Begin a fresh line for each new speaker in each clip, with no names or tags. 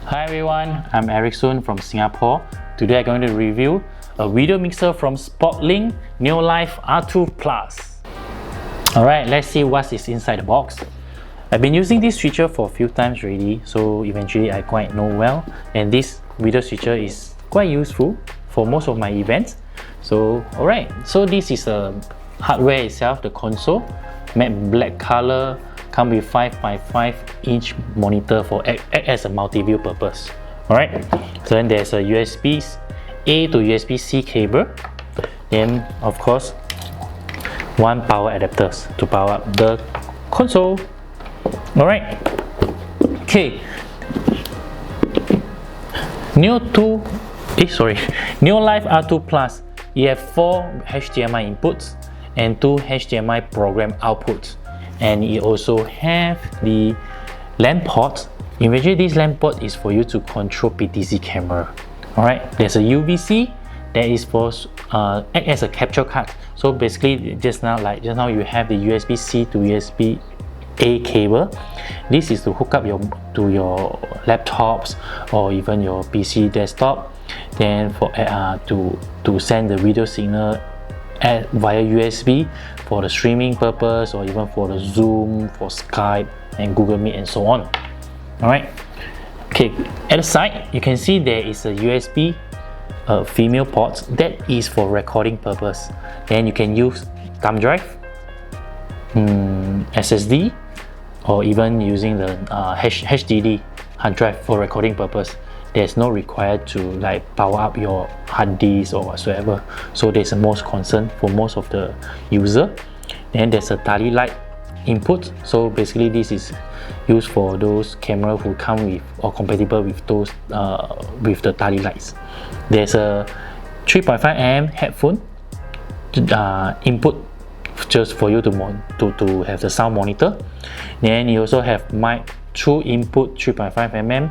Hi everyone, I'm Eric Soon from Singapore. Today I'm going to review a video mixer from Sprolink NeoLIVE R2 Plus. Alright, let's see what is inside the box. I've been using this switcher for a few times already, so eventually I quite know well, and this video switcher is quite useful for most of my events. So alright, so this is a hardware itself, the console, matte black color, come with 5.5 inch monitor for act as a multi-view purpose. Alright, so then there's a USB-A to USB-C cable. Then of course, one power adapter to power up the console. Alright, okay. NeoLIVE R2 Plus. You have 4 HDMI inputs and 2 HDMI program outputs. And it also have the LAN port. Eventually this LAN port is for you to control PTZ camera. Alright, there's a UVC that is for act as a capture card. So basically just now you have the USB-C to USB-A cable. This is to hook up to your laptops or even your PC desktop, then for to send the video signal via USB for the streaming purpose, or even for the Zoom, for Skype and Google Meet and so on. Alright, okay, at the side you can see there is a USB female port that is for recording purpose. Then you can use thumb drive, SSD, or even using the HDD hard drive for recording purpose. There's no required to like power up your hard disk or whatsoever. So there's the most concern for most of the user. Then there's a tally light input. So basically this is used for those cameras who come with or compatible with those with the tally lights. There's a 3.5mm headphone input just for you to have the sound monitor. Then you also have mic through input 3.5mm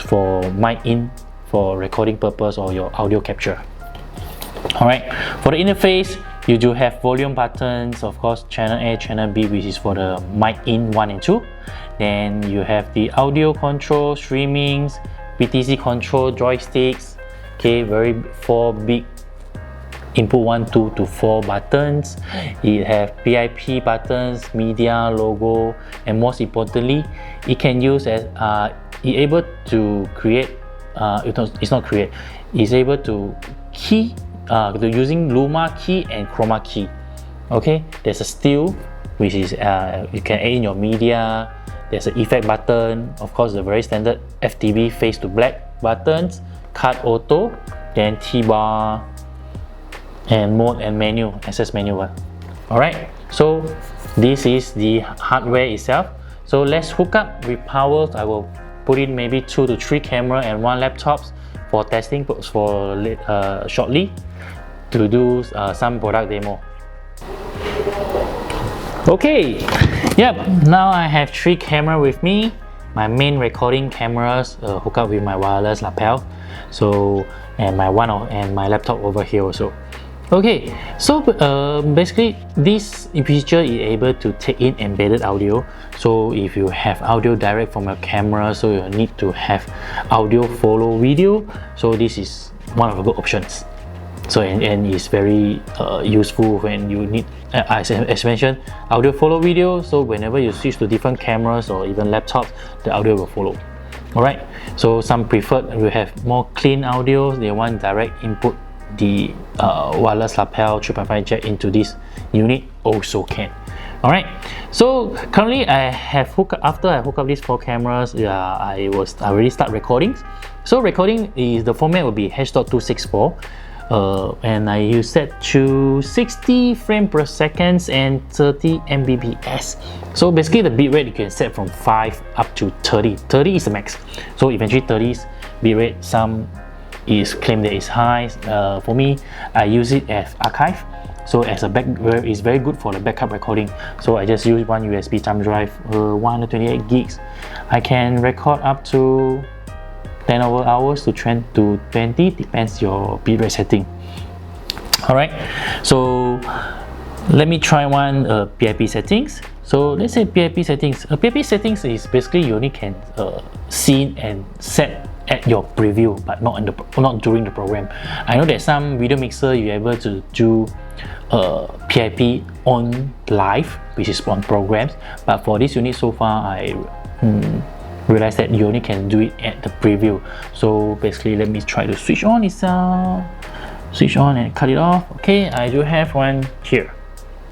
for mic in for recording purpose or your audio capture. Alright, for the interface you do have volume buttons, of course channel A, channel B, which is for the mic in 1 and 2. Then you have the audio control, streamings, PTZ control, joysticks. Okay, 4 big input 1, 2 to 4 buttons. It have PIP buttons, media, logo, and most importantly, it can use as able to create. It's able to key using Luma key and Chroma key. Okay, there's a still, which is you can add in your media. There's an effect button, of course the very standard FTB face to black buttons, cut auto, then T-bar, and mode and menu, access menu. Alright, so this is the hardware itself. So let's hook up with power. I will put in maybe 2 to 3 camera and 1 laptops for testing for shortly to do some product demo. Okay, yep, now I have 3 cameras with me. My main recording cameras hook up with my wireless lapel, so and my laptop over here also. Okay, so basically this feature is able to take in embedded audio. So if you have audio direct from your camera, so you need to have audio follow video, so this is one of the good options. So and it's very useful when you need, as mentioned, audio follow video. So whenever you switch to different cameras or even laptops, the audio will follow. Alright, so some preferred will have more clean audio. They want direct input the wireless lapel 3.5 jack into this unit also can. Alright, so currently after I hook up these 4 cameras, I already start recording. So recording is the format will be H.264, and I use set to 60 frames per second and 30 Mbps. So basically the bitrate you can set from 5 up to 30. 30 is the max. So eventually 30's bitrate, some is claimed that it's high. For me, I use it as archive. So as a it's very good for the backup recording. So I just use one USB thumb drive, 128 gigs. I can record up to 10 hours to 20, depends your bitrate setting. Alright, so let me try one PIP settings. So let's say PIP settings. PIP settings is basically you only can see and set at your preview, but not during the program. I know that some video mixer you're able to do PIP on live, which is on programs, but for this unit so far I realized that you only can do it at the preview. So basically, let me try to switch on itself, switch on and cut it off. Okay, I do have one here.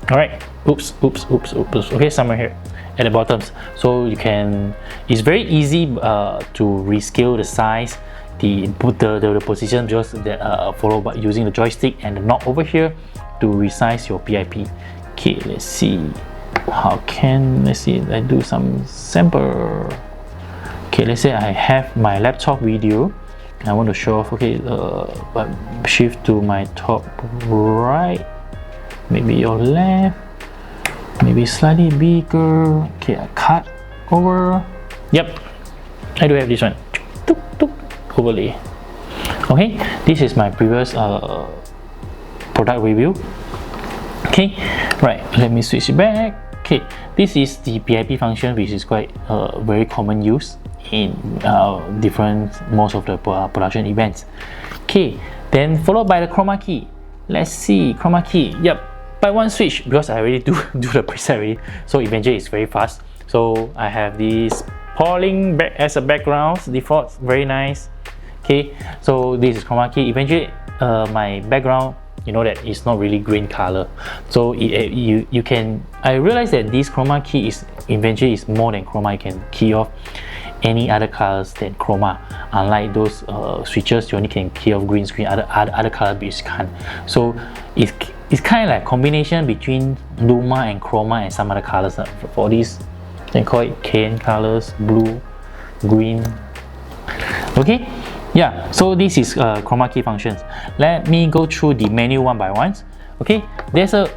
All right, oops, okay, somewhere here at the bottoms. So you can, it's very easy to rescale the size, the position, just that follow by using the joystick and the knob over here to resize your PIP. Okay, let's see let's see, I do some sample. Okay, let's say I have my laptop video, I want to show off. Okay, but shift to my top right, maybe your left, maybe slightly bigger. Okay, I cut over. Yep, I do have this one. Overlay. Okay, this is my previous product review. Okay, right, let me switch it back. Okay, this is the PIP function, which is quite very common use in most of the production events. Okay, then followed by the chroma key. Let's see, chroma key. Yep, by one switch, because I already do the preset already, so eventually it's very fast. So I have this Sprolink as a background default, very nice. Okay, so this is chroma key. Eventually my background, you know that it's not really green color, so you can, I realize that this chroma key is eventually is more than chroma. You can key off any other colors than chroma, unlike those switches you only can key off green screen, other color but you can't. So it's kind of like combination between luma and chroma and some other colors. For these, you can call it cane colors, blue, green. Okay, yeah, so this is chroma key functions. Let me go through the menu one by one. Okay, there's a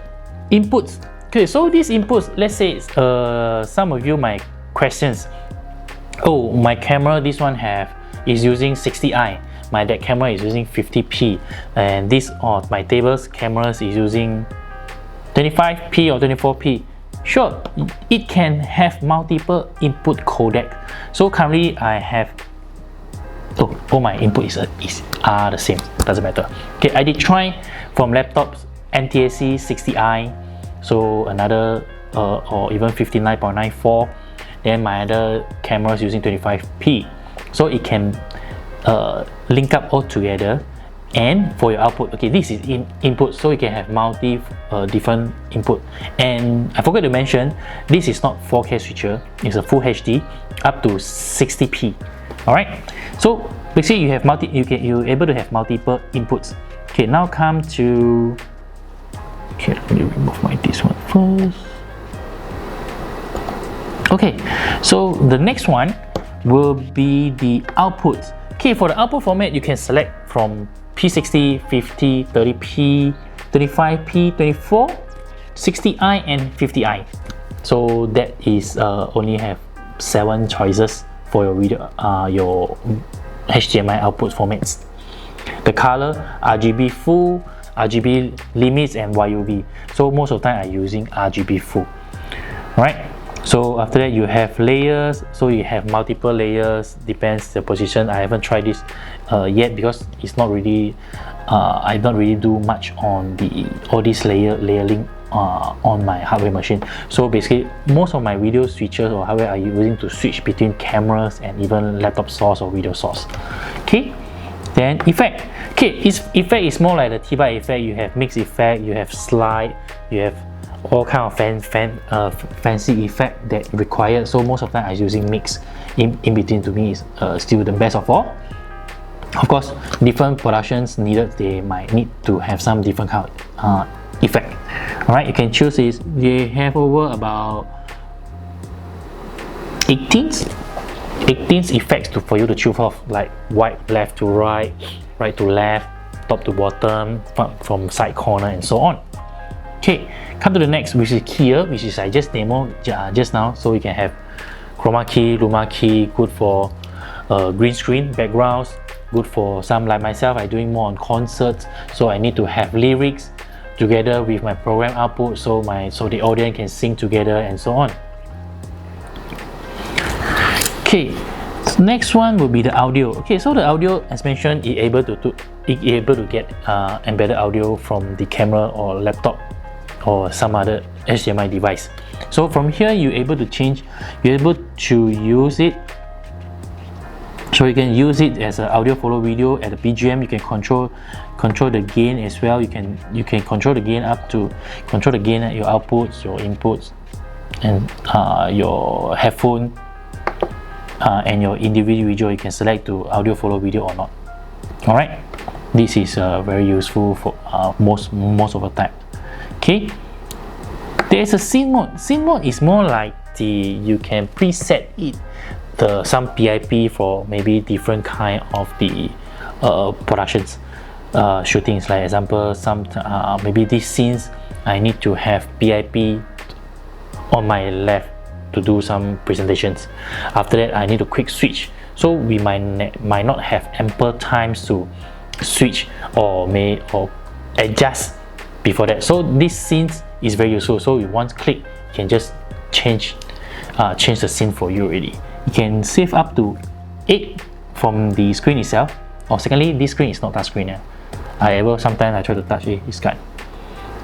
inputs. Okay, so these inputs, let's say some of you might questions, oh, my camera, this one is using 60i, that camera is using 50p, and this my table's cameras is using 25p or 24p. Sure, it can have multiple input codec. So currently I have all my input are the same, doesn't matter. Okay, I did try from laptops NTSC 60i, so another or even 59.94. Then my other camera is using 25p, so it can link up all together. And for your output, okay, this is input, so you can have different input. And I forgot to mention, this is not 4K switcher, it's a full HD up to 60p. All right, so basically you have you're able to have multiple inputs. Okay, now come to, okay, let me remove this one first. Okay, so the next one will be the outputs. Okay, for the output format, you can select from P60, 50, 30p, 35p, 24, 60i, and 50i. So that is only have 7 choices for your video, your HDMI output formats. The color, RGB full, RGB limits, and YUV. So most of the time I'm using RGB full. Alright. So after that you have layers, so you have multiple layers, depends the position. I haven't tried this yet because it's not really I don't really do much on all these layering on my hardware machine. So basically most of my video switches or hardware are using to switch between cameras and even laptop source or video source. Okay, then effect. Okay, effect is more like the T-bar effect. You have mix effect, you have slide, you have all kind of fancy effect that required. So most of the time I'm using mix. In between, to me is still the best of all. Of course, different productions needed, they might need to have some different kind of effect. Alright, you can choose this. They have over about 18 effects for you to choose off, like white left to right, right to left, top to bottom, from side corner, and so on. Okay, come to the next, which is keyer, which is I just demoed just now. So you can have chroma key, luma key, good for green screen backgrounds, good for some like myself. I'm doing more on concerts, so I need to have lyrics together with my program output, so the audience can sing together and so on. Okay, Next one will be the audio. Okay, so the audio, as mentioned, is able to get embedded audio from the camera or laptop or some other HDMI device. So from here, you're able to use it. So you can use it as an audio follow video. At the BGM, you can control the gain as well. You can control the gain at your outputs, your inputs, and your headphone. And your individual, you can select to audio follow video or not. All right, this is very useful for most of the time. Okay, there's a scene mode. Scene mode is more like you can preset it some PIP for maybe different kind of the productions shootings. Like example, maybe these scenes I need to have PIP on my left to do some presentations. After that, I need to quick switch, so we might not have ample times to switch or adjust before that. So this scenes is very useful. So with one click, you can just change the scene for you already. You can save up to 8 from the screen itself. Or secondly, this screen is not touch screen. Sometimes I try to touch it, it's gone.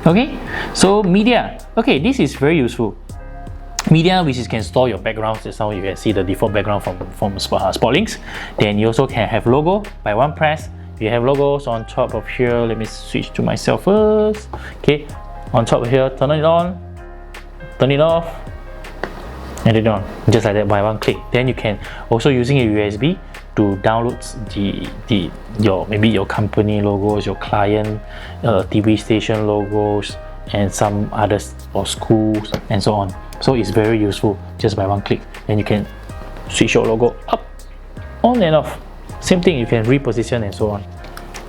Okay, so media. Okay, this is very useful. Media, which is can store your backgrounds. That's how you can see the default background from Sprolink. Then you also can have logo by one press. You have logos on top of here. Let me switch to myself first. Okay, on top of here, turn it on, turn it off, and it on, just like that by one click. Then you can also using a USB to download maybe your company logos, your client TV station logos, and some others for schools and so on. So it's very useful just by one click. Then you can switch your logo up, on and off. Same thing, you can reposition and so on.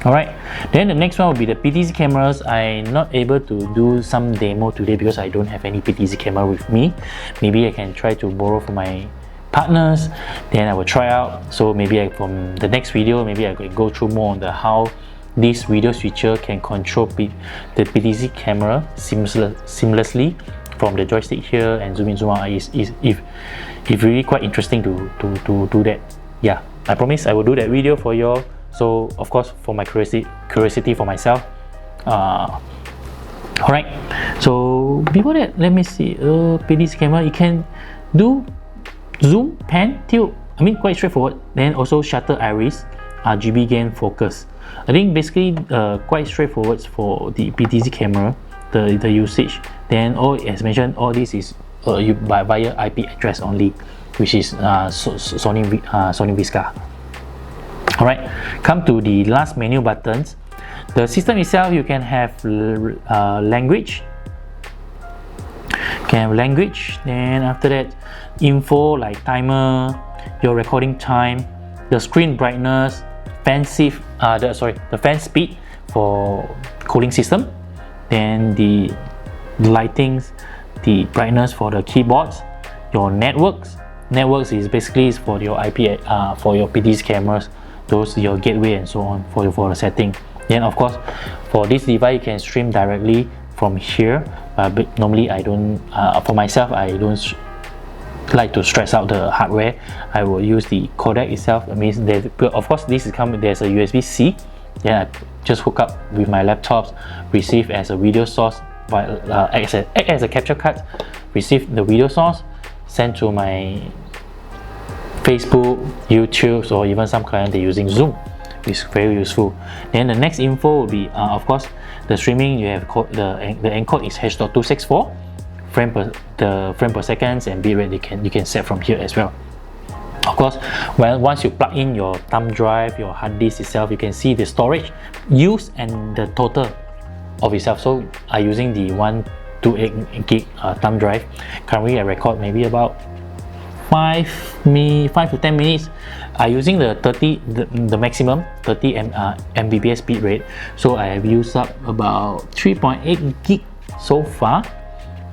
Alright, then the next one will be the PTZ cameras. I'm not able to do some demo today because I don't have any PTZ camera with me. Maybe I can try to borrow from my partners, then I will try out. So maybe from the next video, maybe I can go through more on how this video switcher can control the PTZ camera seamlessly from the joystick here and zoom in, zoom out. Is really quite interesting to do that. Yeah, I promise I will do that video for you all. So of course, for my curiosity for myself. Alright, so before that, let me see. PTZ camera, you can do zoom, pan, tilt. I mean, quite straightforward. Then also shutter iris, RGB gain, focus. I think basically quite straightforward for the PTZ camera, the usage. Then as mentioned, all this is via IP address only, which is Sony Vista. Alright, come to the last menu buttons. The system itself, you can have language. Then after that, info like timer, your recording time, the screen brightness, the fan speed for cooling system, then the lightings, the brightness for the keyboards, your networks is basically for your IP for your PTZ cameras, those your gateway and so on for the setting. Then of course, for this device you can stream directly from here, but normally I don't, for myself I don't like to stress out the hardware. I will use the codec itself. I mean, of course this is there's a USB-C. Then I just hook up with my laptops, receive as a video source, act as a capture card, receive the video source, send to my Facebook, YouTube, or even some client they're using Zoom. It's very useful. Then the next info will be of course the streaming. You have the encode is H.264 frame per second, and bitrate you can set from here as well. Of course, once you plug in your thumb drive, your hard disk itself, you can see the storage used and the total of itself. So I'm using the 128 gig thumb drive. Currently I record maybe about 5 to 10 minutes. I'm using the maximum 30 Mbps bit rate. So I have used up about 3.8 gig so far.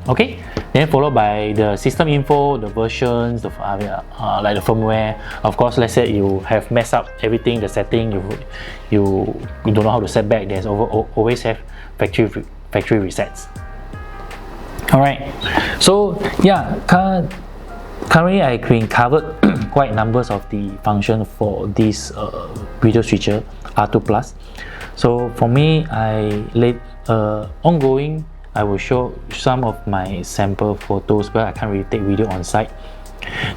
Okay, then followed by the system info, the versions, like the firmware. Of course, let's say you have messed up everything, the setting, you don't know how to set back. There's always have factory resets. All right, so yeah, currently I've been covered quite numbers of the function for this video switcher R2 Plus. So for me, ongoing I will show some of my sample photos, but I can't really take video on site.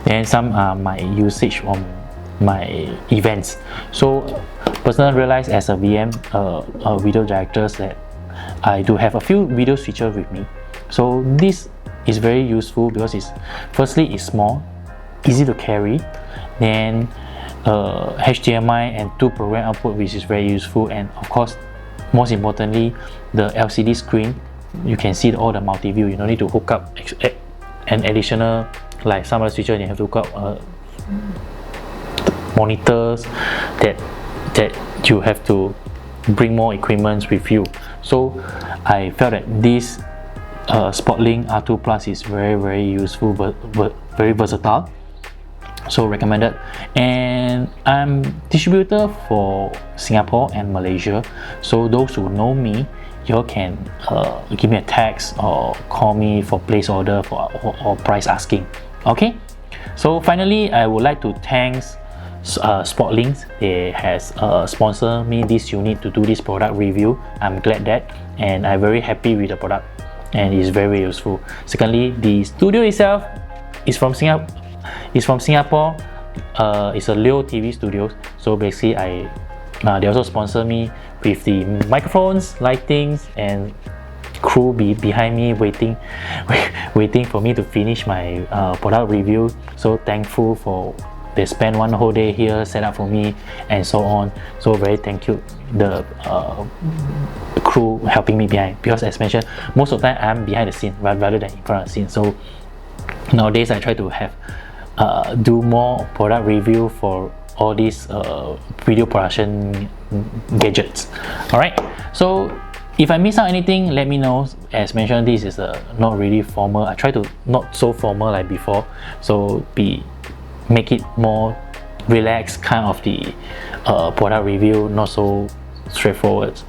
Then some are my usage on my events. So personally realized as a VM video director that I do have a few video switchers with me. So this is very useful because it's small, easy to carry, then HDMI and 2 program output, which is very useful, and of course most importantly the LCD screen. You can see all the multi-view. You don't need to hook up an additional, like some other switcher you have to hook up monitors that you have to bring more equipment with you. So I felt that this Sprolink R2 Plus is very useful, but very versatile, so recommended. And I'm distributor for Singapore and Malaysia, so those who know me, you can give me a text or call me for place order or price asking. Okay, so finally I would like to thank Sprolink. They has sponsored me this unit to do this product review. I'm glad that, and I'm very happy with the product, and it's very useful. Secondly, the studio itself is from Singapore. It's a Leo TV Studios. So basically, they also sponsor me with the microphones, lightings, and crew behind me waiting for me to finish my product review. So thankful for they spend one whole day here set up for me and so on. So very thank you the crew helping me behind, because as mentioned, most of the time I'm behind the scene rather than in front of the scene. So nowadays I try to have do more product review for all these video production gadgets. Alright, so if I miss out anything, let me know. As mentioned, this is not really formal. I try to not so formal like before, so make it more relaxed kind of the product review, not so straightforward,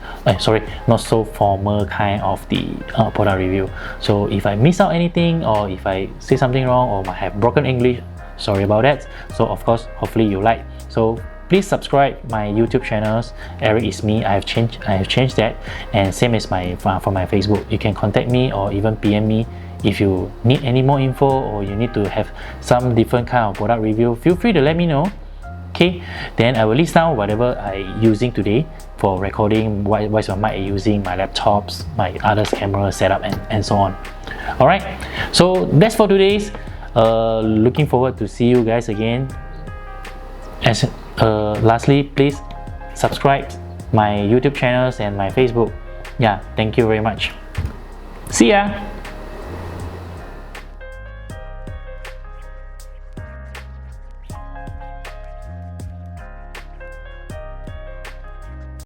not so formal kind of the product review. So if I miss out anything, or if I say something wrong, or I have broken English, sorry about that. So of course, hopefully you like. So please subscribe my YouTube channels. Eric is me. I have changed that, and same as for my Facebook. You can contact me or even PM me if you need any more info, or you need to have some different kind of product review. Feel free to let me know. Okay, then I will list down whatever I using today for recording, what's my mic using, my laptops, my other camera setup, and so on. Alright, so that's for today's. Looking forward to see you guys again. As lastly, please subscribe my YouTube channels and my Facebook. Yeah, thank you very much. See ya.